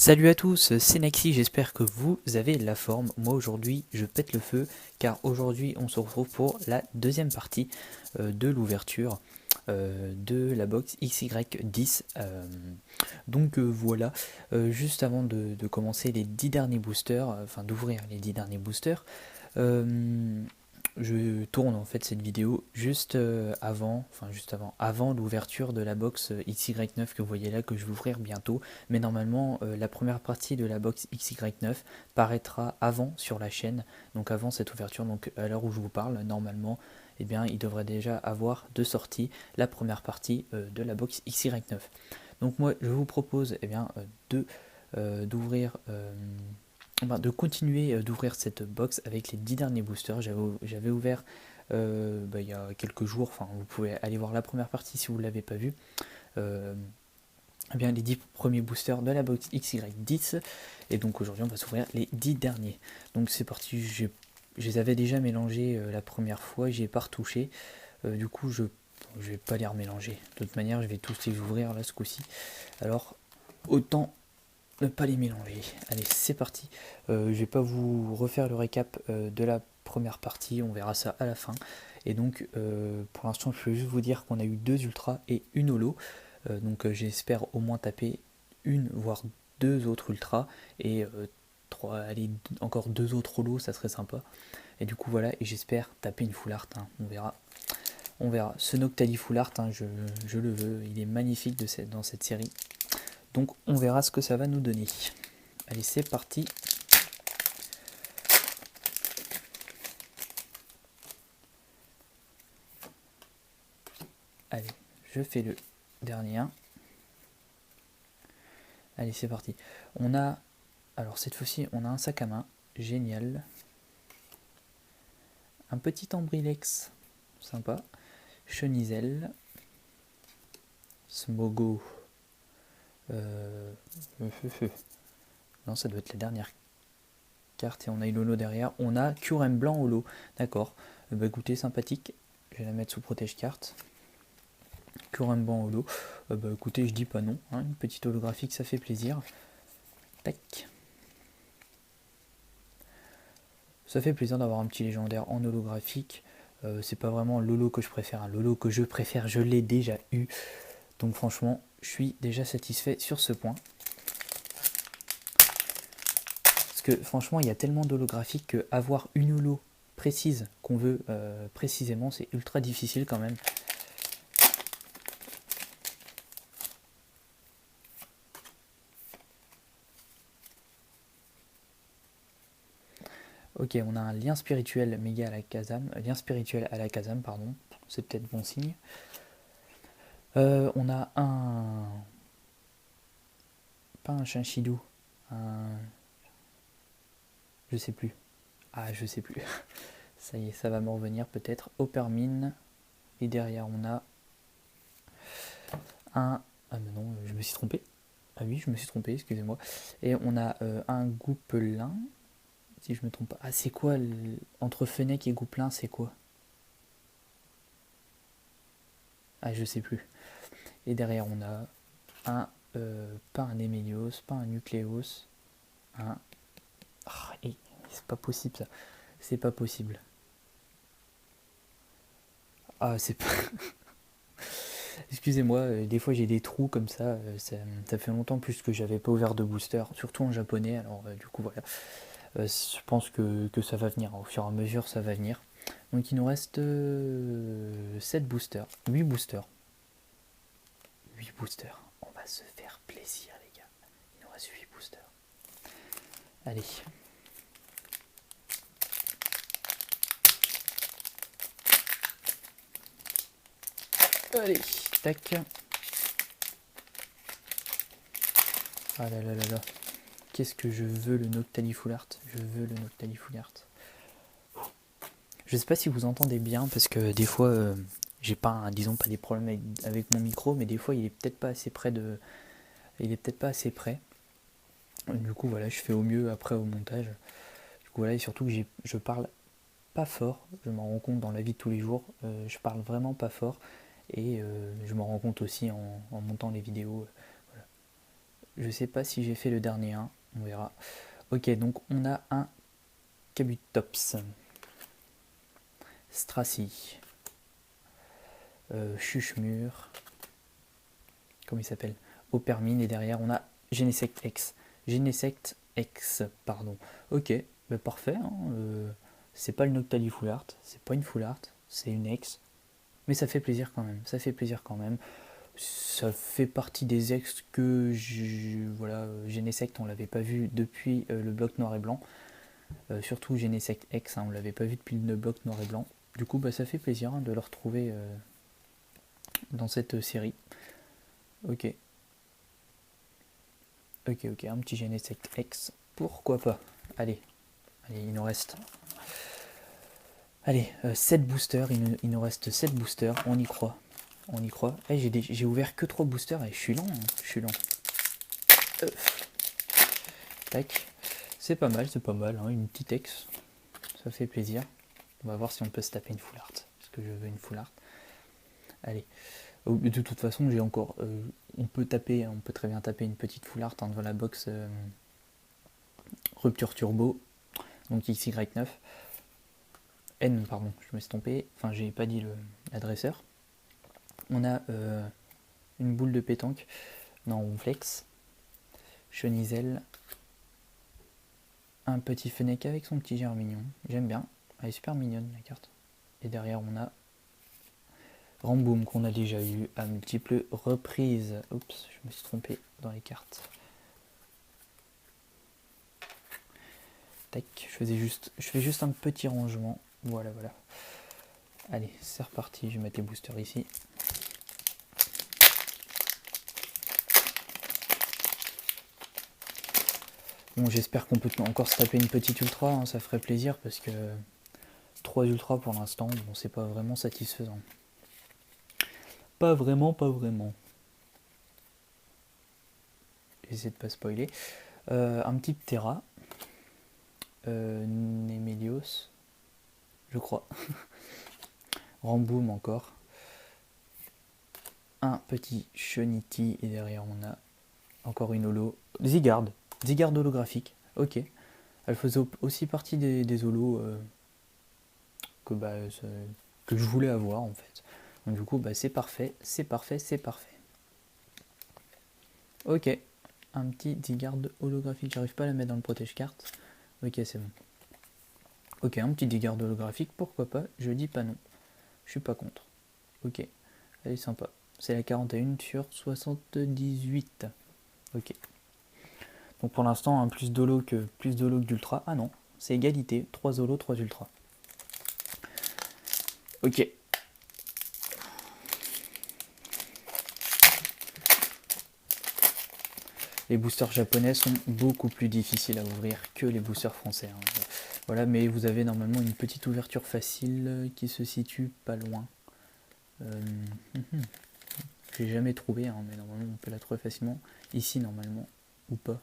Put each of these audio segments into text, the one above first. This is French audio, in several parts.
Salut à tous, c'est Naxi, j'espère que vous avez la forme. Moi aujourd'hui je pète le feu car aujourd'hui on se retrouve pour la deuxième partie de l'ouverture de la box XY10. Voilà. Juste avant de commencer les 10 derniers boosters, enfin d'ouvrir les 10 derniers boosters, euh, je tourne en fait cette vidéo avant l'ouverture de la box XY9 que vous voyez là, que je vais ouvrir bientôt. Mais normalement, la première partie de la box XY9 paraîtra avant sur la chaîne, donc avant cette ouverture. Donc à l'heure où je vous parle, normalement, eh bien, il devrait déjà avoir de sortie la première partie de la box XY9. Donc moi, je vous propose d'ouvrir de continuer d'ouvrir cette box avec les 10 derniers boosters. J'avais ouvert il y a quelques jours, enfin vous pouvez aller voir la première partie si vous ne l'avez pas vue. Euh, les 10 premiers boosters de la box XY10. Et donc aujourd'hui on va s'ouvrir les 10 derniers. Donc c'est parti, je les avais déjà mélangés la première fois, j'y ai pas retouché. Du coup je vais pas les remélanger. De toute manière je vais tous les ouvrir là ce coup-ci. Alors autant ne pas les mélanger. Allez, c'est parti. Je vais pas vous refaire le récap de la première partie, on verra ça à la fin. Et donc, pour l'instant, je peux juste vous dire qu'on a eu 2 ultras et une holo. J'espère au moins taper une, voire 2 autres ultras et allez, encore 2 autres holos, ça serait sympa. Et du coup, voilà, et j'espère taper une full art, hein, on verra. On verra. Ce Noctali full art, hein, je le veux, il est magnifique dans cette série. Donc on verra ce que ça va nous donner. Allez, c'est parti. Allez, je fais le dernier. Allez, c'est parti. On a, alors cette fois-ci, on a un sac à main. Génial. Un petit Ambrilex. Sympa. Chenisel. Smogo. Non, ça doit être la dernière carte. Et on a une holo derrière. On a Curem blanc holo. D'accord. Écoutez, sympathique. Je vais la mettre sous protège carte. Curemban holo. Écoutez, je dis pas non. Hein, une petite holographique, ça fait plaisir. Tac. Ça fait plaisir d'avoir un petit légendaire en holographique. C'est pas vraiment l'holo que je préfère. Hein. L'holo que je préfère, je l'ai déjà eu. Donc franchement, je suis déjà satisfait sur ce point. Parce que franchement, il y a tellement d'holographiques qu'avoir une holo précise qu'on veut précisément, c'est ultra difficile quand même. Ok, on a un lien spirituel méga à la Kazam, lien spirituel à la Kazam, pardon, c'est peut-être bon signe. On a un, pas un Shinshidou, je sais plus. Ah, je sais plus. Ça y est, ça va me revenir peut-être. Opermine. Et derrière, on a un. Ah, mais non, je me suis trompé. Ah oui, je me suis trompé, excusez-moi. Et on a un Gouppelin. Si je me trompe pas. Ah, c'est quoi entre Fennec et Gouppelin, c'est quoi? Ah, je sais plus. Et derrière, on a un. Pas un Emelios, pas un Nucleos. Un. Ah, c'est pas possible ça. C'est pas possible. Ah, c'est pas. Excusez-moi, des fois j'ai des trous comme ça, ça fait longtemps plus que j'avais pas ouvert de booster, surtout en japonais, alors du coup voilà. Je pense que ça va venir, hein, au fur et à mesure ça va venir. Donc il nous reste 7 boosters, 8 boosters. 8 boosters, on va se faire plaisir les gars. Il nous reste 8 boosters. Allez. Allez, tac. Ah là là là là. Qu'est-ce que je veux le Noctali Full Art. Je veux le Noctali Full Art. Je sais pas si vous entendez bien parce que des fois j'ai pas, disons pas des problèmes avec mon micro, mais des fois il est peut-être pas assez près de, il est peut-être pas assez près. Du coup voilà, je fais au mieux après au montage. Du coup voilà, et surtout que je parle pas fort. Je m'en rends compte dans la vie de tous les jours. Je parle vraiment pas fort et je m'en rends compte aussi en montant les vidéos. Voilà. Je sais pas si j'ai fait le dernier 1, on verra. Ok, donc on a un Kabutops, Stracy, Chuchemur, comment il s'appelle, Opermine, et derrière on a Genesect X. Genesect X, pardon. Ok, bah parfait. Hein, c'est pas le Noctali Full Art, c'est pas une Full Art, c'est une X. Mais ça fait plaisir quand même, ça fait plaisir quand même. Ça fait partie des ex que voilà, Genesect, on l'avait pas vu depuis le bloc noir et blanc. Surtout Genesect X, hein, on l'avait pas vu depuis le bloc noir et blanc. Du coup, bah, ça fait plaisir hein, de le retrouver dans cette série. Ok, ok, un petit Genesect X, pourquoi pas. Allez, il nous reste. Allez, 7 boosters, il nous reste 7 boosters, on y croit. On y croit. J'ai ouvert que 3 boosters et je suis lent, hein, je suis lent. Tac. C'est pas mal, hein, une petite ex. Ça fait plaisir. On va voir si on peut se taper une full art. Parce que je veux une full art. Allez. De toute façon, j'ai encore. On peut très bien taper une petite full art hein, devant la box Rupture Turbo. Donc XY9. N, pardon, je me suis trompé. Enfin, j'ai pas dit l'adresseur. On a une boule de pétanque. Non, on flex. Chenizel. Un petit Fennec avec son petit germignon. J'aime bien. Elle est super mignonne la carte. Et derrière, on a Ramboom qu'on a déjà eu à multiples reprises. Oups, je me suis trompé dans les cartes. Tac, je fais juste un petit rangement. Voilà. Allez, c'est reparti, je vais mettre les boosters ici. Bon, j'espère qu'on peut encore se taper une petite ultra, hein, ça ferait plaisir parce que 3 ultras pour l'instant, bon, c'est pas vraiment satisfaisant. Pas vraiment. J'essaie de pas spoiler. Un petit Terra. Nemelios, je crois. Ramboom encore. Un petit Shonity et derrière on a encore une holo. Zygarde holographique. Ok. Elle faisait aussi partie des holos que, que je voulais avoir en fait. Donc du coup c'est parfait. Ok. Un petit Zygarde holographique. J'arrive pas à la mettre dans le protège-carte. Ok, c'est bon. Ok, un petit Zygarde holographique, pourquoi pas, je dis pas non. Je suis pas contre. Ok, elle est sympa. C'est la 41 sur 78. Ok. Donc pour l'instant, un plus d'holo que d'ultra. Ah non, c'est égalité. 3 holo, 3 ultra. Ok. Les boosters japonais sont beaucoup plus difficiles à ouvrir que les boosters français. Hein. Voilà, mais vous avez normalement une petite ouverture facile qui se situe pas loin. J'ai jamais trouvé, hein, mais normalement on peut la trouver facilement. Ici normalement, ou pas.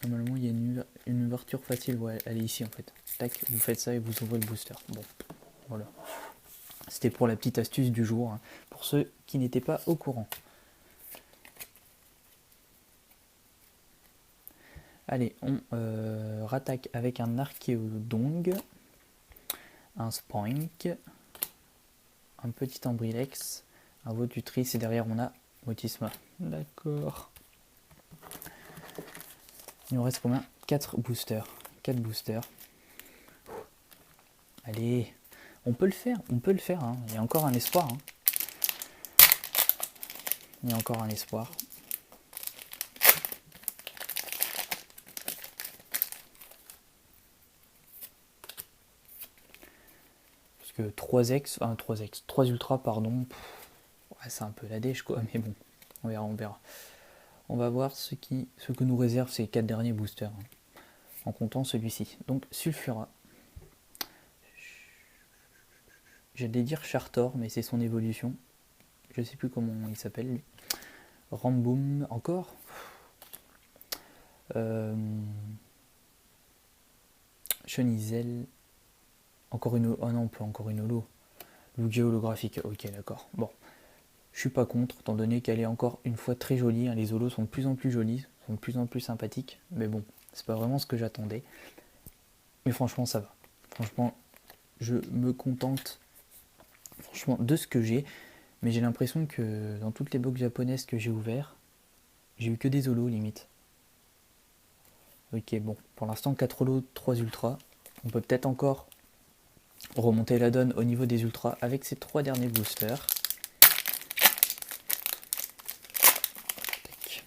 Normalement il y a une ouverture facile, ouais, elle est ici en fait. Tac, vous faites ça et vous ouvrez le booster. Bon, voilà. C'était pour la petite astuce du jour, hein, pour ceux qui n'étaient pas au courant. Allez, on rattaque avec un Archéodong, un Spoink, un petit Ambrilex, un Votutrice et derrière on a Motisma. D'accord. Il nous reste combien? 4 boosters. 4 boosters. Allez, on peut le faire. Hein. Il y a encore un espoir. Hein. Il y a encore un espoir. Parce que 3 ultras, pardon. Ouais, c'est un peu la dèche quoi, mais bon, on verra. On va voir ce que nous réservent ces 4 derniers boosters. Hein, en comptant celui-ci. Donc Sulfura. J'allais dire Chartor, mais c'est son évolution. Je sais plus comment il s'appelle lui. Ramboom, encore Chenizel. Encore une holo. Oh non, pas encore une holo. Lugia holographique, ok d'accord. Bon. Je suis pas contre, étant donné qu'elle est encore une fois très jolie, hein. Les holos sont de plus en plus jolis, sont de plus en plus sympathiques, mais bon, c'est pas vraiment ce que j'attendais. Mais franchement, ça va. Franchement, je me contente franchement de ce que j'ai, mais j'ai l'impression que dans toutes les box japonaises que j'ai ouvertes, j'ai eu que des holos limite. Ok, bon, pour l'instant 4 holos, 3 ultras. On peut peut-être encore remonter la donne au niveau des ultras avec ces 3 derniers boosters. Tac.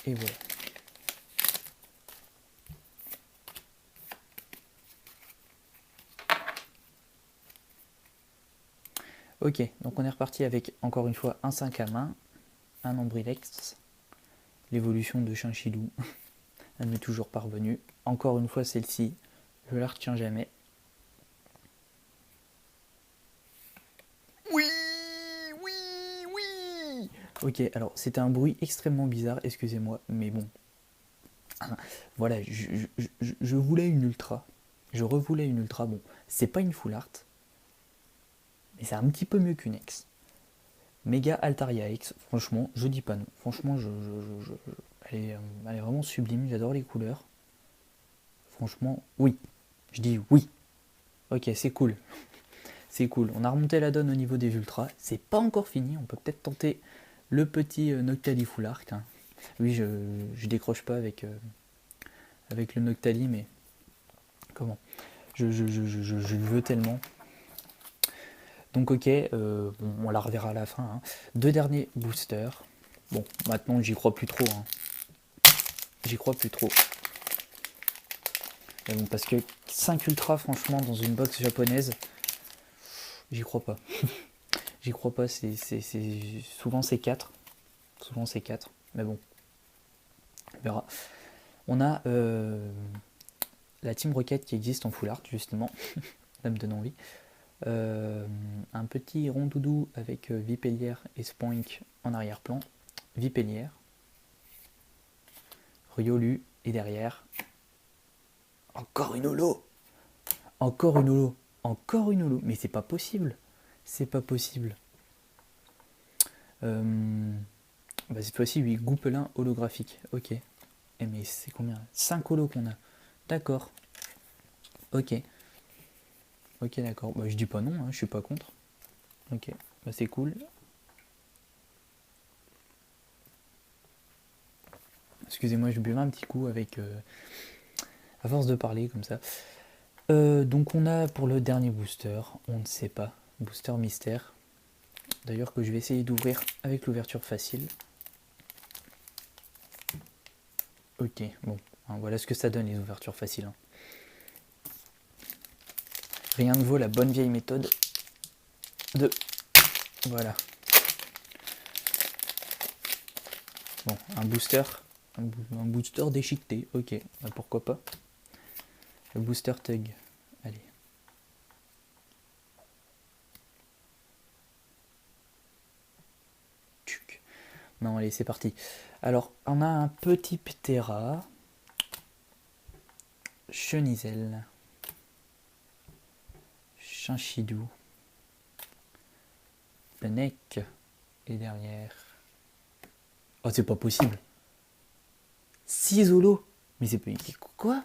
Et voilà. Ok, donc on est reparti avec encore une fois un 5 à main, un Ambrilex, l'évolution de Chinchilou, elle m'est toujours parvenue. Encore une fois celle-ci, je la retiens jamais. Oui, oui, oui. Ok, alors c'était un bruit extrêmement bizarre, excusez-moi, mais bon. Voilà, je voulais une ultra, je revoulais une ultra, bon, c'est pas une full art, mais c'est un petit peu mieux qu'une X. Mega Altaria X, franchement, je dis pas non. Franchement, elle est vraiment sublime, j'adore les couleurs. Franchement, oui. Je dis oui. Ok, c'est cool. C'est cool. On a remonté la donne au niveau des ultras. C'est pas encore fini, on peut peut-être tenter le petit Noctali Full Art, hein. Oui, je décroche pas avec le Noctali, mais comment je le veux tellement. Donc ok, bon, on la reverra à la fin, hein. 2 derniers boosters. Bon, maintenant j'y crois plus trop, hein. J'y crois plus trop. Bon, parce que 5 ultras, franchement, dans une box japonaise, j'y crois pas. J'y crois pas, souvent c'est 4. Souvent c'est 4. Mais bon, on verra. On a la Team Rocket qui existe en full art, justement. Ça me donne envie. Un petit rondoudou avec Vipellière et Spoink en arrière-plan. Vipellière. Riolu et derrière. Encore une holo. Encore une holo. Encore une holo. Mais c'est pas possible. C'est pas possible. Cette fois-ci, oui, Goupelin holographique. Ok. Mais c'est combien? 5 holos qu'on a. D'accord. Ok. Ok, d'accord. Je dis pas non, hein, je suis pas contre. Ok. C'est cool. Excusez-moi, je buvais un petit coup avec... à force de parler comme ça. Donc on a pour le dernier booster, on ne sait pas. Booster mystère. D'ailleurs que je vais essayer d'ouvrir avec l'ouverture facile. Ok, bon. Hein, voilà ce que ça donne les ouvertures faciles, hein. Rien ne vaut la bonne vieille méthode de... Voilà. Bon, un booster. Un booster déchiqueté. Ok, pourquoi pas. Le booster tug. Allez. Non, allez, c'est parti. Alors, on a un petit Ptera. Chenizel. Chinchidou. Benek. Et derrière... Oh, c'est pas possible. 6 holos. Mais c'est pas... Quoi?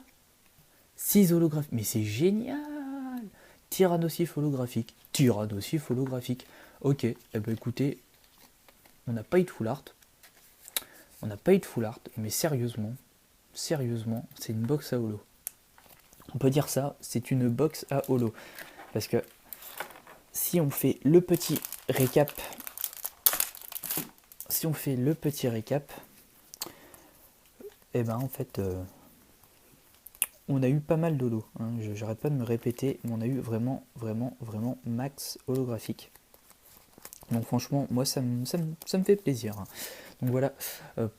6 holographiques. Mais c'est génial. Tyrannosif holographique. Tyrannosif holographique. Ok, eh ben écoutez, on n'a pas eu de full art. On n'a pas eu de full art, mais sérieusement, c'est une box à holo. On peut dire ça, c'est une box à holo. Parce que si on fait le petit récap, eh ben en fait, on a eu pas mal d'holo, hein. J'arrête pas de me répéter, mais on a eu vraiment max holographique. Donc franchement, moi ça me fait plaisir, hein. Donc voilà,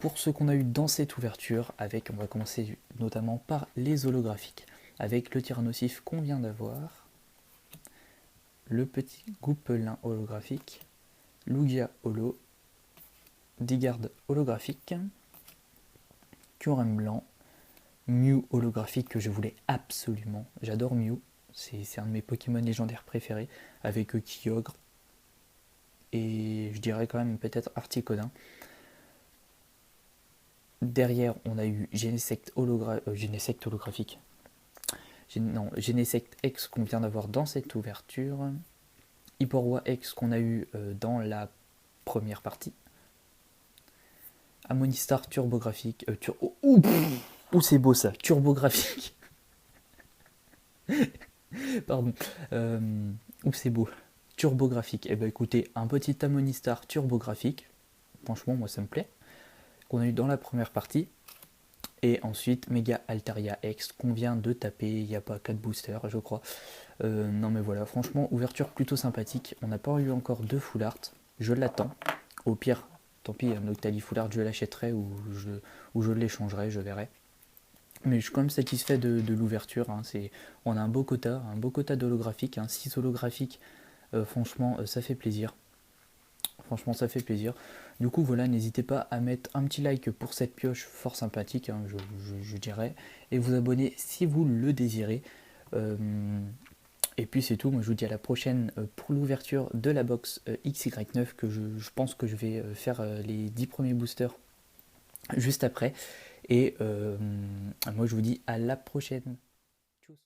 pour ce qu'on a eu dans cette ouverture, on va commencer notamment par les holographiques, avec le Tyrannosif qu'on vient d'avoir, le petit Goupelin holographique, Lugia holo, Digard holographique, Kyurem blanc, Mew holographique que je voulais absolument, j'adore Mew, c'est un de mes Pokémon légendaires préférés, avec Kyogre, et je dirais quand même peut-être Articodin. Derrière, on a eu Genesect holographique. Non, Genesect X qu'on vient d'avoir dans cette ouverture. Hyporwa X qu'on a eu dans la première partie. Ammonistar turbographique. C'est beau ça, turbographique. Pardon. Euh, c'est beau. Turbographique. Eh ben écoutez, un petit Ammonistar turbographique. Franchement, moi ça me plaît. Qu'on a eu dans la première partie. Et ensuite, Mega Altaria X qu'on vient de taper. Il n'y a pas 4 boosters, je crois. Non mais voilà, franchement, ouverture plutôt sympathique. On n'a pas eu encore de full art. Je l'attends. Au pire, tant pis, un Octali full art, je l'achèterai ou je l'échangerai, je verrai. Mais je suis quand même satisfait de l'ouverture. Hein. On a un beau quota d'holographique, 6 holographiques. Franchement, ça fait plaisir. Franchement, ça fait plaisir. Du coup, voilà, n'hésitez pas à mettre un petit like pour cette pioche fort sympathique, je dirais, et vous abonner si vous le désirez. Euh, et puis c'est tout, moi je vous dis à la prochaine pour l'ouverture de la box XY9 que je pense que je vais faire les 10 premiers boosters juste après. Et moi je vous dis à la prochaine. Tchuss.